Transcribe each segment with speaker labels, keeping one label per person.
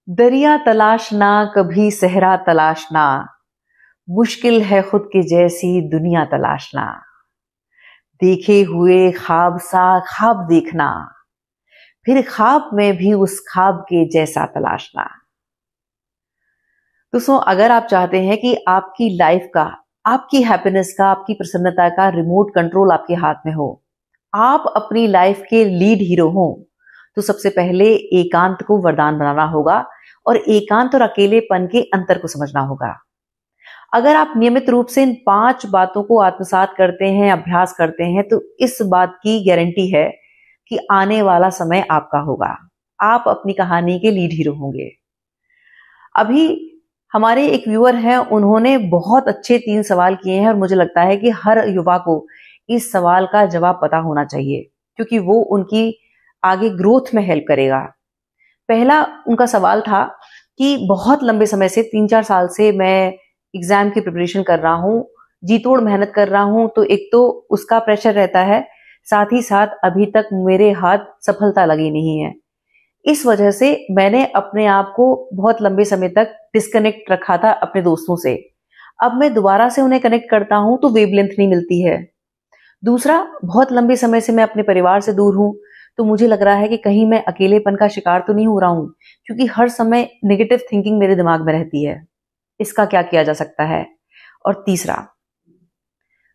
Speaker 1: दरिया तलाशना कभी सहरा तलाशना, मुश्किल है खुद के जैसी दुनिया तलाशना। देखे हुए ख्वाब सा ख्वाब देखना, फिर ख्वाब में भी उस ख्वाब के जैसा तलाशना। दोस्तों, अगर आप चाहते हैं कि आपकी लाइफ का, आपकी हैप्पीनेस का, आपकी प्रसन्नता का रिमोट कंट्रोल आपके हाथ में हो, आप अपनी लाइफ के लीड हीरो हो, तो सबसे पहले एकांत को वरदान बनाना होगा और एकांत और अकेलेपन के अंतर को समझना होगा। अगर आप नियमित रूप से इन 5 बातों को आत्मसात करते हैं, अभ्यास करते हैं, तो इस बात की गारंटी है कि आने वाला समय आपका होगा। आप अपनी कहानी के लीड हीरो होंगे। अभी हमारे एक व्यूअर हैं, उन्होंने बहुत अच्छे 3 सवाल किए हैं और मुझे लगता है कि हर युवा को इस सवाल का जवाब पता होना चाहिए, क्योंकि वो उनकी आगे ग्रोथ में हेल्प करेगा। पहला उनका सवाल था कि बहुत लंबे समय से 3-4 साल से मैं एग्जाम की प्रिपरेशन कर रहा हूं, जी तोड़ मेहनत कर रहा हूं, तो एक तो उसका प्रेशर रहता है, साथ ही साथ अभी तक मेरे हाथ सफलता लगी नहीं है। इस वजह से मैंने अपने आप को बहुत लंबे समय तक डिस्कनेक्ट रखा था अपने दोस्तों से। अब मैं दोबारा से उन्हें कनेक्ट करता हूं तो वेवलेंथ नहीं मिलती है। दूसरा, बहुत लंबे समय से मैं अपने परिवार से दूर हूं, तो मुझे लग रहा है कि कहीं मैं अकेलेपन का शिकार तो नहीं हो रहा हूं, क्योंकि हर समय नेगेटिव थिंकिंग मेरे दिमाग में रहती है। इसका क्या किया जा सकता है? और तीसरा,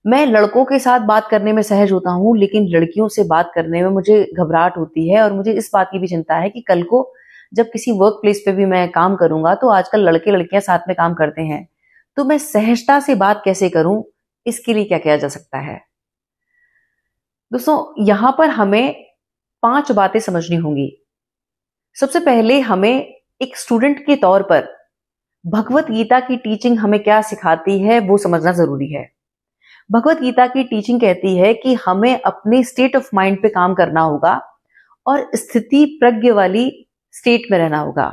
Speaker 1: मैं लड़कों के साथ बात करने में सहज होता हूं, लेकिन लड़कियों से बात करने में मुझे घबराहट होती है और मुझे इस बात की भी चिंता है कि कल को जब किसी वर्क प्लेस पे भी मैं काम करूंगा, तो आजकल लड़के लड़कियां साथ में काम करते हैं, तो मैं सहजता से बात कैसे करूं? इसके लिए क्या किया जा सकता है? दोस्तों, यहां पर हमें 5 बातें समझनी होंगी। सबसे पहले हमें एक स्टूडेंट के तौर पर भगवत गीता की टीचिंग हमें क्या सिखाती है वो समझना जरूरी है। भगवत गीता की टीचिंग कहती है कि हमें अपने स्टेट ऑफ माइंड पे काम करना होगा और स्थिति प्रज्ञ वाली स्टेट में रहना होगा।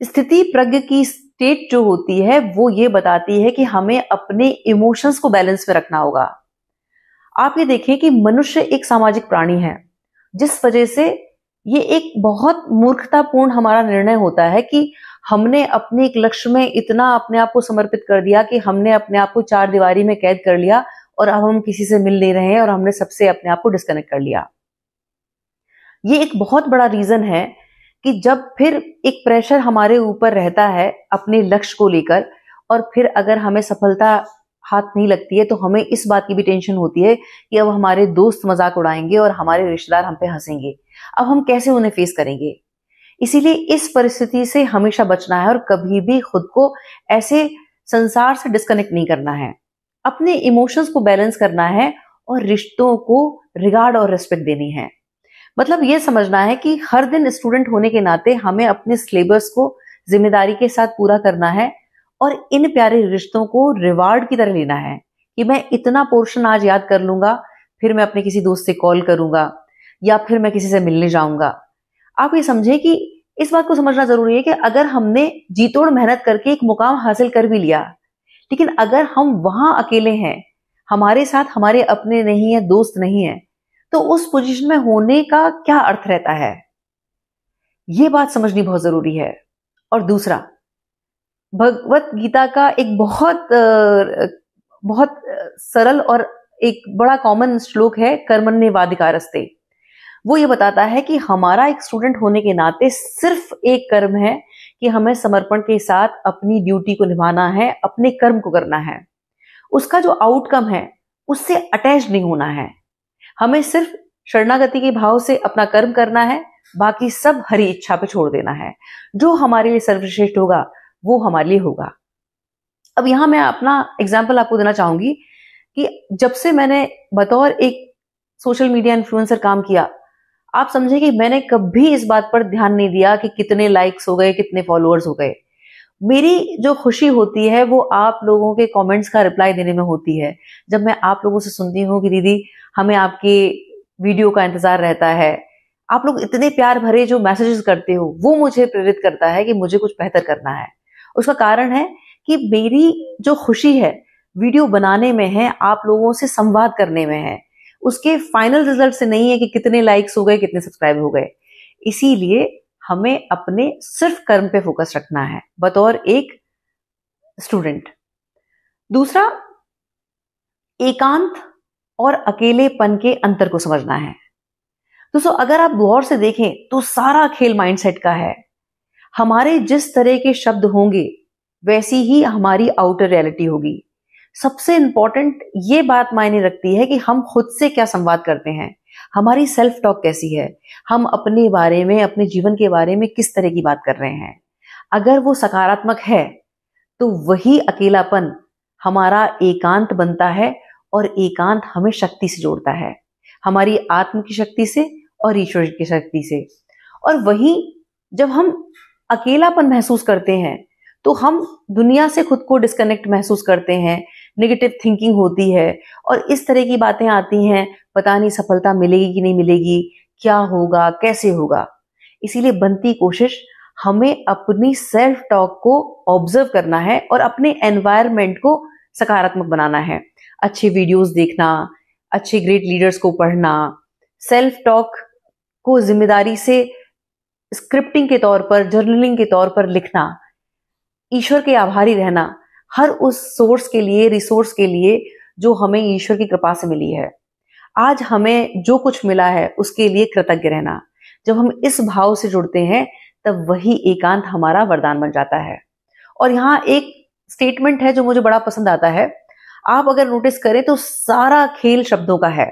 Speaker 1: स्थिति प्रज्ञ की स्टेट जो होती है वो ये बताती है कि हमें अपने इमोशंस को बैलेंस में रखना होगा। आप ये देखें कि मनुष्य एक सामाजिक प्राणी है, जिस वजह से ये एक बहुत मूर्खतापूर्ण हमारा निर्णय होता है कि हमने अपने एक लक्ष्य में इतना अपने आप को समर्पित कर दिया कि हमने अपने आप को 4 दीवारी में कैद कर लिया और अब हम किसी से मिल नहीं रहे हैं और हमने सबसे अपने आप को डिस्कनेक्ट कर लिया। ये एक बहुत बड़ा रीजन है कि जब फिर एक प्रेशर हमारे ऊपर रहता है अपने लक्ष्य को लेकर, और फिर अगर हमें सफलता हाथ नहीं लगती है, तो हमें इस बात की भी टेंशन होती है कि अब हमारे दोस्त मजाक उड़ाएंगे और हमारे रिश्तेदार हम पे हंसेंगे। अब हम कैसे उन्हें फेस करेंगे? इसीलिए इस परिस्थिति से हमेशा बचना है और कभी भी खुद को ऐसे संसार से डिस्कनेक्ट नहीं करना है। अपने इमोशंस को बैलेंस करना है और रिश्तों को रिगार्ड और रिस्पेक्ट देनी है। मतलब ये समझना है कि हर दिन स्टूडेंट होने के नाते हमें अपने सिलेबस को जिम्मेदारी के साथ पूरा करना है और इन प्यारे रिश्तों को रिवार्ड की तरह लेना है कि मैं इतना पोर्शन आज याद कर लूंगा, फिर मैं अपने किसी दोस्त से कॉल करूंगा या फिर मैं किसी से मिलने जाऊंगा। आप ये समझे कि इस बात को समझना जरूरी है कि अगर हमने जी तोड़ मेहनत करके एक मुकाम हासिल कर भी लिया, लेकिन अगर हम वहां अकेले हैं, हमारे साथ हमारे अपने नहीं है, दोस्त नहीं है, तो उस पोजीशन में होने का क्या अर्थ रहता है? ये बात समझनी बहुत जरूरी है। और दूसरा, भगवत गीता का एक बहुत सरल और एक बड़ा कॉमन श्लोक है, कर्मण्येवाधिकारस्ते। वो ये बताता है कि हमारा एक स्टूडेंट होने के नाते सिर्फ एक कर्म है कि हमें समर्पण के साथ अपनी ड्यूटी को निभाना है, अपने कर्म को करना है। उसका जो आउटकम है उससे अटैच नहीं होना है। हमें सिर्फ शरणागति के भाव से अपना कर्म करना है, बाकी सब हरि इच्छा पे छोड़ देना है। जो हमारे लिए सर्वश्रेष्ठ होगा वो हमारे लिए होगा। अब यहां मैं अपना एग्जाम्पल आपको देना चाहूंगी कि जब से मैंने बतौर एक सोशल मीडिया इन्फ्लुएंसर काम किया, आप समझे कि मैंने कभी इस बात पर ध्यान नहीं दिया कि कितने लाइक्स हो गए, कितने फॉलोअर्स हो गए। मेरी जो खुशी होती है वो आप लोगों के कमेंट्स का रिप्लाई देने में होती है। जब मैं आप लोगों से सुनती हूँ कि दीदी हमें आपके वीडियो का इंतजार रहता है, आप लोग इतने प्यार भरे जो मैसेजेस करते हो, वो मुझे प्रेरित करता है कि मुझे कुछ बेहतर करना है। उसका कारण है कि मेरी जो खुशी है वीडियो बनाने में है, आप लोगों से संवाद करने में है, उसके फाइनल रिजल्ट से नहीं है कि कितने लाइक्स हो गए, कितने सब्सक्राइब हो गए। इसीलिए हमें अपने सिर्फ कर्म पे फोकस रखना है बतौर एक स्टूडेंट। दूसरा, एकांत और अकेलेपन के अंतर को समझना है। दोस्तों, अगर आप गौर से देखें तो सारा खेल माइंडसेट का है। हमारे जिस तरह के शब्द होंगे वैसी ही हमारी आउटर रियलिटी होगी। सबसे इंपॉर्टेंट ये बात मायने रखती है कि हम खुद से क्या संवाद करते हैं, हमारी सेल्फ टॉक कैसी है, हम अपने बारे में, अपने जीवन के बारे में किस तरह की बात कर रहे हैं। अगर वो सकारात्मक है तो वही अकेलापन हमारा एकांत बनता है, और एकांत हमें शक्ति से जोड़ता है, हमारी आत्म की शक्ति से और ईश्वर की शक्ति से। और वहीं जब हम अकेलापन महसूस करते हैं तो हम दुनिया से खुद को डिस्कनेक्ट महसूस करते हैं, नेगेटिव थिंकिंग होती है और इस तरह की बातें आती हैं, पता नहीं सफलता मिलेगी कि नहीं मिलेगी, क्या होगा, कैसे होगा। इसीलिए बनती कोशिश हमें अपनी सेल्फ टॉक को ऑब्जर्व करना है और अपने एनवायरनमेंट को सकारात्मक बनाना है। अच्छे वीडियोस देखना, अच्छे ग्रेट लीडर्स को पढ़ना, सेल्फ टॉक को जिम्मेदारी से स्क्रिप्टिंग के तौर पर, जर्नलिंग के तौर पर लिखना, ईश्वर के आभारी रहना हर उस सोर्स के लिए, रिसोर्स के लिए जो हमें ईश्वर की कृपा से मिली है। आज हमें जो कुछ मिला है उसके लिए कृतज्ञ रहना। जब हम इस भाव से जुड़ते हैं तब वही एकांत हमारा वरदान बन जाता है। और यहाँ एक स्टेटमेंट है जो मुझे बड़ा पसंद आता है। आप अगर नोटिस करें तो सारा खेल शब्दों का है।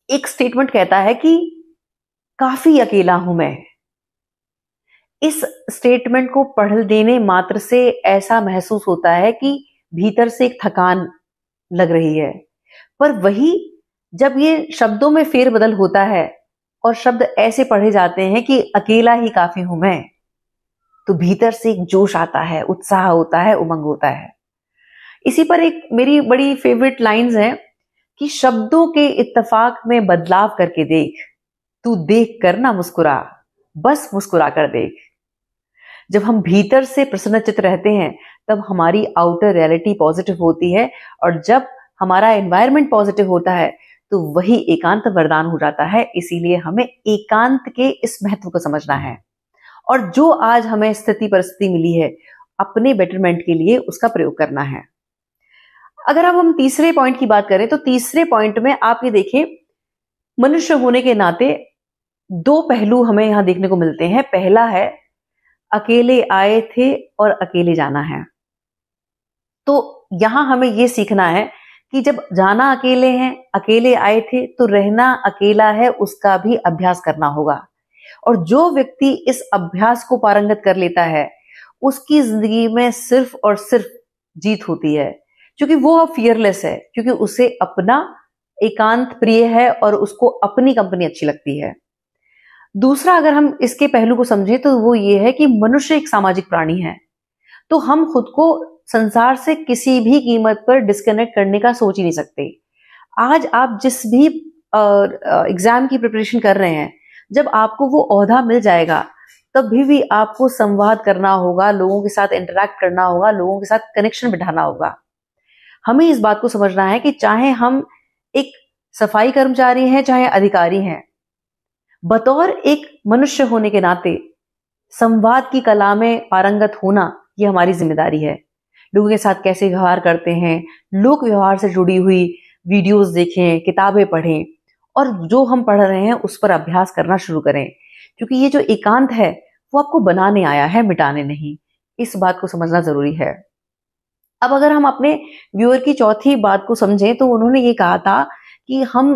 Speaker 1: एक स्टेटमेंट कहता है कि काफी अकेला हूं मैं। इस स्टेटमेंट को पढ़ देने मात्र से ऐसा महसूस होता है कि भीतर से एक थकान लग रही है, पर वही जब ये शब्दों में फेरबदल होता है और शब्द ऐसे पढ़े जाते हैं कि अकेला ही काफी हूं मैं, तो भीतर से एक जोश आता है, उत्साह होता है, उमंग होता है। इसी पर एक मेरी बड़ी फेवरेट लाइंस है कि शब्दों के इत्तेफाक में बदलाव करके देख, तू देख कर ना मुस्कुरा, बस मुस्कुरा कर देख। जब हम भीतर से प्रसन्नचित्त रहते हैं तब हमारी आउटर रियलिटी पॉजिटिव होती है, और जब हमारा एनवायरनमेंट पॉजिटिव होता है तो वही एकांत वरदान हो जाता है। इसीलिए हमें एकांत के इस महत्व को समझना है, और जो आज हमें स्थिति परिस्थिति मिली है अपने बेटरमेंट के लिए उसका प्रयोग करना है। अगर अब हम तीसरे पॉइंट की बात करें तो तीसरे पॉइंट में आप ये देखें, मनुष्य होने के नाते दो पहलू हमें यहां देखने को मिलते हैं। पहला है अकेले आए थे और अकेले जाना है। तो यहां हमें यह सीखना है कि जब जाना अकेले हैं, अकेले आए थे, तो रहना अकेला है उसका भी अभ्यास करना होगा। और जो व्यक्ति इस अभ्यास को पारंगत कर लेता है उसकी जिंदगी में सिर्फ और सिर्फ जीत होती है, क्योंकि वो अब फियरलेस है, क्योंकि उसे अपना एकांत प्रिय है और उसको अपनी कंपनी अच्छी लगती है। दूसरा, अगर हम इसके पहलू को समझें तो वो ये है कि मनुष्य एक सामाजिक प्राणी है, तो हम खुद को संसार से किसी भी कीमत पर डिस्कनेक्ट करने का सोच ही नहीं सकते। आज आप जिस भी एग्जाम की प्रिपरेशन कर रहे हैं, जब आपको वो ओहदा मिल जाएगा तब भी आपको संवाद करना होगा, लोगों के साथ इंटरैक्ट करना होगा, लोगों के साथ कनेक्शन बिठाना होगा। हमें इस बात को समझना है कि चाहे हम एक सफाई कर्मचारी हैं, चाहे अधिकारी हैं, बतौर एक मनुष्य होने के नाते संवाद की कला में पारंगत होना ये हमारी जिम्मेदारी है। लोगों के साथ कैसे व्यवहार करते हैं, लोक व्यवहार से जुड़ी हुई वीडियोस देखें, किताबें पढ़ें, और जो हम पढ़ रहे हैं उस पर अभ्यास करना शुरू करें, क्योंकि ये जो एकांत है वो आपको बनाने आया है, मिटाने नहीं। इस बात को समझना जरूरी है। अब अगर हम अपने व्यूअर की चौथी बात को समझें तो उन्होंने ये कहा था कि हम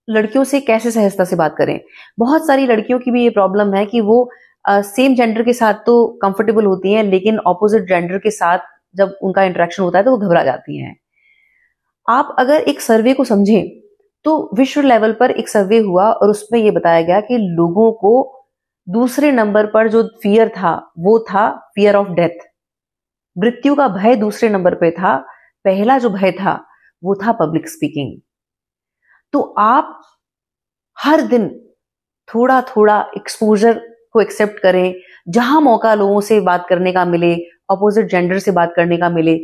Speaker 1: लड़कियों से कैसे सहजता से बात करें। बहुत सारी लड़कियों की भी ये प्रॉब्लम है कि वो सेम जेंडर के साथ तो कंफर्टेबल होती हैं, लेकिन ऑपोजिट जेंडर के साथ जब उनका इंटरेक्शन होता है तो वो घबरा जाती हैं। आप अगर एक सर्वे को समझें तो विश्व लेवल पर एक सर्वे हुआ और उसमें ये बताया गया कि लोगों को दूसरे नंबर पर जो फियर था वो था फियर ऑफ डेथ। मृत्यु का भय दूसरे नंबर पे था, पहला जो भय था वो था पब्लिक स्पीकिंग। तो आप हर दिन थोड़ा थोड़ा एक्सपोजर को एक्सेप्ट करें, जहां मौका लोगों से बात करने का मिले, अपोजिट जेंडर से बात करने का मिले,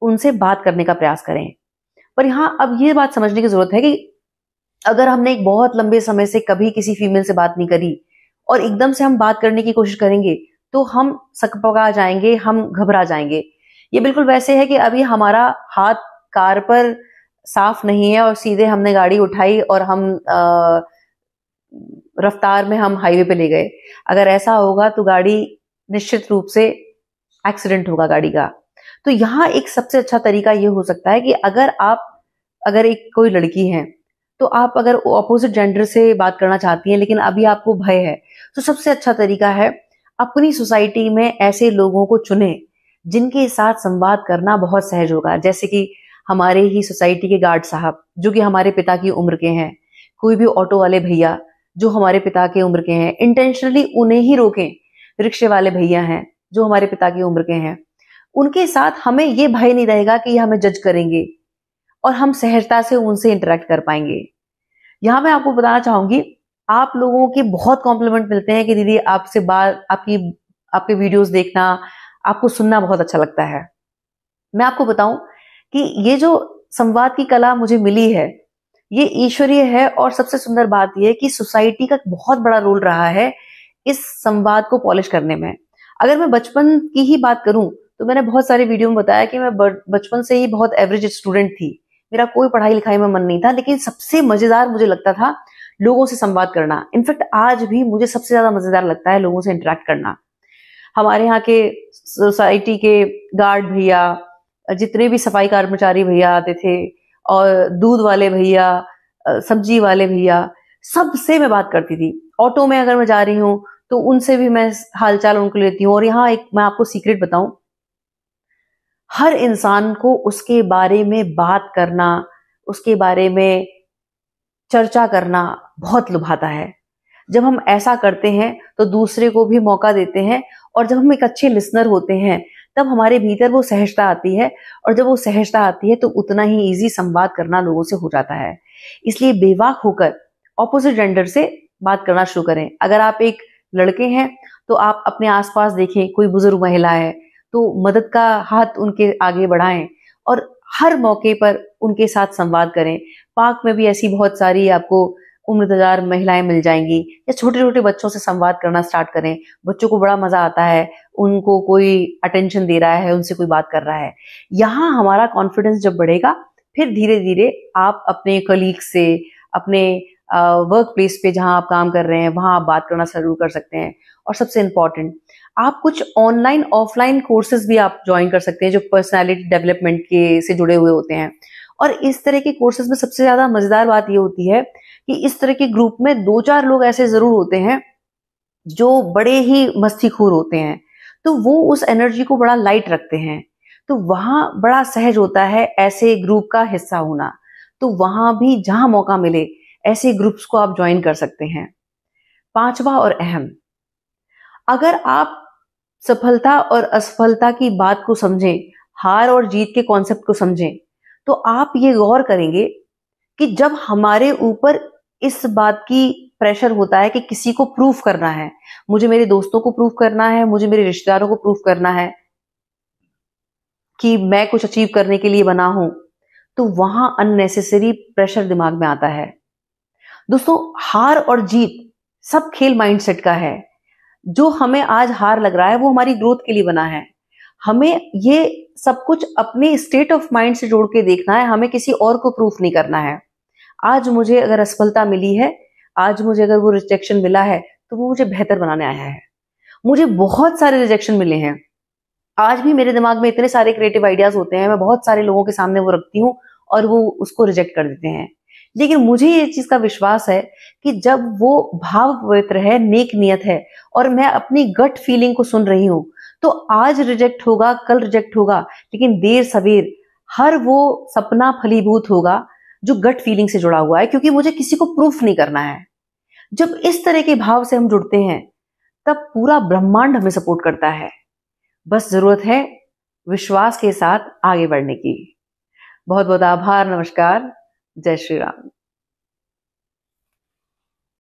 Speaker 1: उनसे बात करने का प्रयास करें। पर यहां अब ये बात समझने की जरूरत है कि अगर हमने एक बहुत लंबे समय से कभी किसी फीमेल से बात नहीं करी और एकदम से हम बात करने की कोशिश करेंगे तो हम सकपका जाएंगे, हम घबरा जाएंगे। ये बिल्कुल वैसे है कि अभी हमारा हाथ कार पर साफ नहीं है और सीधे हमने गाड़ी उठाई और हम रफ्तार में हम हाईवे पे ले गए। अगर ऐसा होगा तो गाड़ी निश्चित रूप से एक्सीडेंट होगा गाड़ी का। तो यहाँ एक सबसे अच्छा तरीका ये हो सकता है कि अगर एक कोई लड़की है तो आप अगर ऑपोजिट जेंडर से बात करना चाहती हैं लेकिन अभी आपको भय है, तो सबसे अच्छा तरीका है अपनी सोसाइटी में ऐसे लोगों को चुने जिनके साथ संवाद करना बहुत सहज होगा। जैसे कि हमारे ही सोसाइटी के गार्ड साहब जो कि हमारे पिता की उम्र के हैं, कोई भी ऑटो वाले भैया जो हमारे पिता के उम्र के हैं, इंटेंशनली उन्हें ही रोकें। रिक्शे वाले भैया हैं जो हमारे पिता की उम्र के हैं, उनके साथ हमें ये भय नहीं रहेगा कि ये हमें जज करेंगे और हम सहजता से उनसे इंटरेक्ट कर पाएंगे। यहां मैं आपको बताना चाहूंगी, आप लोगों के बहुत कॉम्प्लीमेंट मिलते हैं कि दीदी आपसे बात, आपके वीडियोस देखना, आपको सुनना बहुत अच्छा लगता है। मैं आपको बताऊं कि ये जो संवाद की कला मुझे मिली है ये ईश्वरीय है, और सबसे सुंदर बात यह है कि सोसाइटी का बहुत बड़ा रोल रहा है इस संवाद को पॉलिश करने में। अगर मैं बचपन की ही बात करूं तो मैंने बहुत सारे वीडियो में बताया कि मैं बचपन से ही बहुत एवरेज स्टूडेंट थी, मेरा कोई पढ़ाई लिखाई में मन नहीं था, लेकिन सबसे मजेदार मुझे लगता था लोगों से संवाद करना। इनफैक्ट आज भी मुझे सबसे ज्यादा मजेदार लगता है लोगों से इंटरेक्ट करना। हमारे यहाँ के सोसाइटी के गार्ड भैया, जितने भी सफाई कर्मचारी भैया आते थे, और दूध वाले भैया, सब्जी वाले भैया, सबसे मैं बात करती थी। ऑटो में अगर मैं जा रही हूँ तो उनसे भी मैं हालचाल उनको लेती हूँ। और यहाँ एक मैं आपको सीक्रेट बताऊं, हर इंसान को उसके बारे में बात करना, उसके बारे में चर्चा करना बहुत लुभाता है। जब हम ऐसा करते हैं तो दूसरे को भी मौका देते हैं, और जब हम एक अच्छे लिसनर होते हैं तब हमारे भीतर वो सहजता आती है, और जब वो सहजता आती है तो उतना ही इजी संवाद करना लोगों से हो जाता है। इसलिए बेवाक होकर ऑपोजिट जेंडर से बात करना शुरू करें। अगर आप एक लड़के हैं तो आप अपने आसपास देखें कोई बुजुर्ग महिला है तो मदद का हाथ उनके आगे बढ़ाएं, और हर मौके पर उनके साथ संवाद करें। पार्क में भी ऐसी बहुत सारी आपको उम्रदराज महिलाएं मिल जाएंगी, या छोटे छोटे बच्चों से संवाद करना स्टार्ट करें। बच्चों को बड़ा मजा आता है, उनको कोई अटेंशन दे रहा है, उनसे कोई बात कर रहा है। यहाँ हमारा कॉन्फिडेंस जब बढ़ेगा फिर धीरे धीरे आप अपने कलीग से, अपने वर्क प्लेस पे जहां आप काम कर रहे हैं वहां आप बात करना शुरू कर सकते हैं। और सबसे इंपॉर्टेंट, आप कुछ ऑनलाइन ऑफलाइन कोर्सेज भी आप ज्वाइन कर सकते हैं जो पर्सनालिटी डेवलपमेंट के से जुड़े हुए होते हैं। और इस तरह के कोर्सेज में सबसे ज्यादा मजेदार बात यह होती है कि इस तरह के ग्रुप में 2-4 लोग ऐसे जरूर होते हैं जो बड़े ही मस्तीखोर होते हैं, तो वो उस एनर्जी को बड़ा लाइट रखते हैं। तो वहां बड़ा सहज होता है ऐसे ग्रुप का हिस्सा होना। तो वहां भी जहां मौका मिले ऐसे ग्रुप्स को आप ज्वाइन कर सकते हैं। 5वां और अहम, अगर आप सफलता और असफलता की बात को समझें, हार और जीत के कॉन्सेप्ट को समझें, तो आप ये गौर करेंगे कि जब हमारे ऊपर इस बात की प्रेशर होता है कि किसी को प्रूफ करना है, मुझे मेरे दोस्तों को प्रूफ करना है, मुझे मेरे रिश्तेदारों को प्रूफ करना है कि मैं कुछ अचीव करने के लिए बना हूं, तो वहां अननेसेसरी प्रेशर दिमाग में आता है। दोस्तों, हार और जीत सब खेल माइंडसेट का है। जो हमें आज हार लग रहा है वो हमारी ग्रोथ के लिए बना है। हमें ये सब कुछ अपने स्टेट ऑफ माइंड से जोड़ के देखना है, हमें किसी और को प्रूफ नहीं करना है। आज मुझे अगर असफलता मिली है, आज मुझे अगर वो रिजेक्शन मिला है, तो वो मुझे बेहतर बनाने आया है। मुझे बहुत सारे रिजेक्शन मिले हैं, आज भी मेरे दिमाग में इतने सारे क्रिएटिव आइडियाज होते हैं, मैं बहुत सारे लोगों के सामने वो रखती हूँ और वो उसको रिजेक्ट कर देते हैं। लेकिन मुझे ये चीज का विश्वास है कि जब वो भाव पवित्र है, नेक नियत है, और मैं अपनी गट फीलिंग को सुन रही हूं, तो आज रिजेक्ट होगा, कल रिजेक्ट होगा, लेकिन देर सवेर हर वो सपना फलीभूत होगा जो गट फीलिंग से जुड़ा हुआ है, क्योंकि मुझे किसी को प्रूफ नहीं करना है। जब इस तरह के भाव से हम जुड़ते हैं तब पूरा ब्रह्मांड हमें सपोर्ट करता है। बस जरूरत है विश्वास के साथ आगे बढ़ने की। बहुत बहुत आभार। नमस्कार। जय श्री राम।